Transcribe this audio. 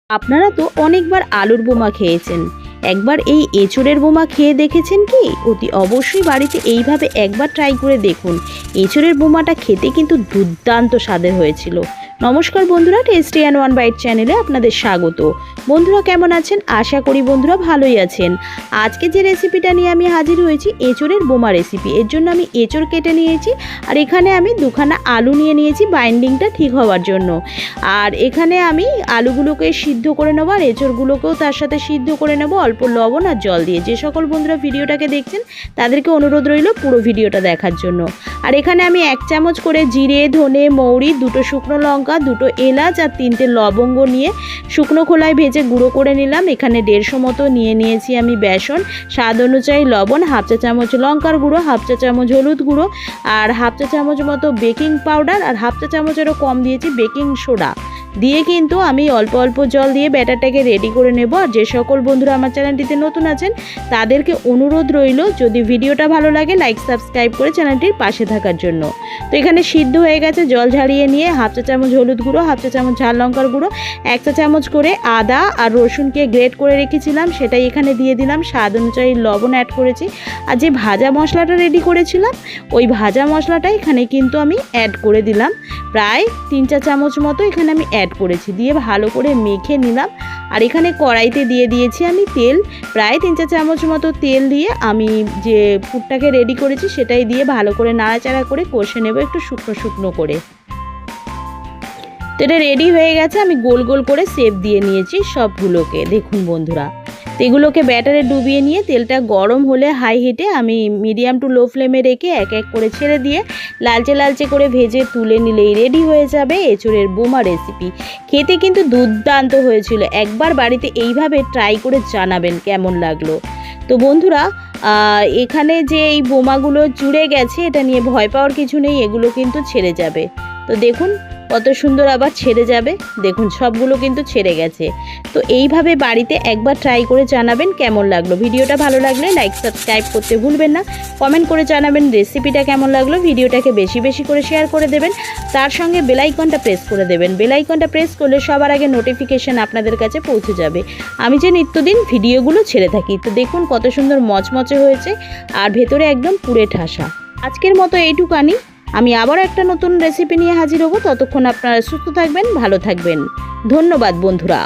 আপনারা তো অনেকবার আলুর বোমা খেয়েছেন, একবার এই এঁচোড়ের বোমা খেয়ে দেখেছেন কি? অতি অবশ্যই বাড়িতে এইভাবে একবার ট্রাই করে দেখুন। এঁচোড়ের বোমাটা খেতে কিন্তু দুর্দান্ত স্বাদের হয়েছিল। নমস্কার বন্ধুরা, টেস্টি অ্যান্ড ওয়ান বাইট চ্যানেলে আপনাদের স্বাগত। বন্ধুরা কেমন আছেন? আশা করি বন্ধুরা ভালোই আছেন। আজকে যে রেসিপিটা নিয়ে আমি হাজির হয়েছি, এঁচোড়ের বোমা রেসিপি। এর জন্য আমি এঁচোড় কেটে নিয়েছি, আর এখানে আমি দুখানা আলু নিয়ে নিয়েছি বাইন্ডিংটা ঠিক হওয়ার জন্য। আর এখানে আমি আলুগুলোকে সিদ্ধ করে নেবো, আর এঁচোড়গুলোকেও তার সাথে সিদ্ধ করে নেবো অল্প লবণ আর জল দিয়ে। যে সকল বন্ধুরা ভিডিওটাকে দেখছেন তাদেরকে অনুরোধ রইল পুরো ভিডিওটা দেখার জন্য। আর এখানে আমি 1 চামচ করে জিরে, ধনে, মৌরি, 2টো শুকনো লঙ্কা, 2টো এলাচ আর 3টে লবঙ্গ নিয়ে শুকনো খোলায় ভেজে গুঁড়ো করে নিলাম। এখানে 150 মতো নিয়ে নিয়েছি আমি বেসন, স্বাদ অনুযায়ী লবণ, হাফ চা চামচ লঙ্কার গুঁড়ো, হাফ চা চামচ হলুদ গুঁড়ো, আর হাফ চা চামচ মতো বেকিং পাউডার, আর হাফ চা চামচেরও কম দিয়েছি বেকিং সোডা দিয়ে কিন্তু আমি অল্প অল্প জল দিয়ে ব্যাটারটাকে রেডি করে নেব। আর যে সকল বন্ধুরা আমার চ্যানেলটিতে নতুন আছেন তাদেরকে অনুরোধ রইল, যদি ভিডিওটা ভালো লাগে লাইক সাবস্ক্রাইব করে চ্যানেলটির পাশে থাকার জন্য। তো এখানে সিদ্ধ হয়ে গেছে, জল ঝাড়িয়ে নিয়ে হাফ চা চামচ হলুদ গুঁড়ো, হাফ চা চামচ ঝাল লঙ্কার গুঁড়ো, 1 চা চামচ করে আদা আর রসুনকে গ্রেট করে রেখেছিলাম সেটাই এখানে দিয়ে দিলাম, স্বাদ অনুযায়ী লবণ অ্যাড করেছি। আর যে ভাজা মশলাটা রেডি করেছিলাম ওই ভাজা মশলাটা এখানে কিন্তু আমি অ্যাড করে দিলাম, প্রায় 3 চা চামচ মতো এখানে আমি অ্যাড করেছি, দিয়ে ভালো করে মেখে নিলাম। আর এখানে কড়াইতে দিয়ে দিয়েছি আমি তেল, প্রায় 3 চা চামচ মতো তেল দিয়ে আমি যে পুরটাকে রেডি করেছি সেটাই দিয়ে ভালো করে নাড়াচাড়া করে কষে নেব একটু শুকনো শুকনো করে। তো এটা রেডি হয়ে গেছে, আমি গোল গোল করে শেপ দিয়ে নিয়েছি সবগুলোকে। দেখুন বন্ধুরা, এগুলোকে ব্যাটারে ডুবিয়ে নিয়ে তেলটা গরম হলে হাই হিটে আমি মিডিয়াম টু লো ফ্লেমে রেখে এক এক করে ছেড়ে দিয়ে লালচে লালচে করে ভেজে তুলে নিলেই রেডি হয়ে যাবে এঁচোড়ের বোমা রেসিপি। খেতে কিন্তু দুর্দান্ত হয়েছিল, একবার বাড়িতে এইভাবে ট্রাই করে জানাবেন কেমন লাগলো। তো বন্ধুরা, এখানে যে এই বোমাগুলো জুড়ে গেছে এটা নিয়ে ভয় পাওয়ার কিছু নেই, এগুলো কিন্তু ছেড়ে যাবে। তো দেখুন কত সুন্দর আবার ছেড়ে যাবে, দেখুন সবগুলো কিন্তু ছেড়ে গেছে। তো এইভাবে বাড়িতে একবার ট্রাই করে জানাবেন কেমন লাগলো। ভিডিওটা ভালো লাগলে লাইক সাবস্ক্রাইব করতে ভুলবেন না, কমেন্ট করে জানাবেন রেসিপিটা কেমন লাগলো। ভিডিওটাকে বেশি বেশি করে শেয়ার করে দেবেন, তার সঙ্গে বেল আইকনটা প্রেস করে দেবেন। বেল আইকনটা প্রেস করলে সবার আগে নোটিফিকেশান আপনাদের কাছে পৌঁছে যাবে আমি যে নিত্যদিন ভিডিওগুলো ছেড়ে থাকি। তো দেখুন কত সুন্দর মচমচে হয়েছে আর ভেতরে একদম পুড়ে ঠাসা। আজকের মতো এইটুকানি, আমি আবার একটা নতুন রেসিপি নিয়ে হাজির হব। ততক্ষণ আপনারা সুস্থ থাকবেন, ভালো থাকবেন। ধন্যবাদ বন্ধুরা।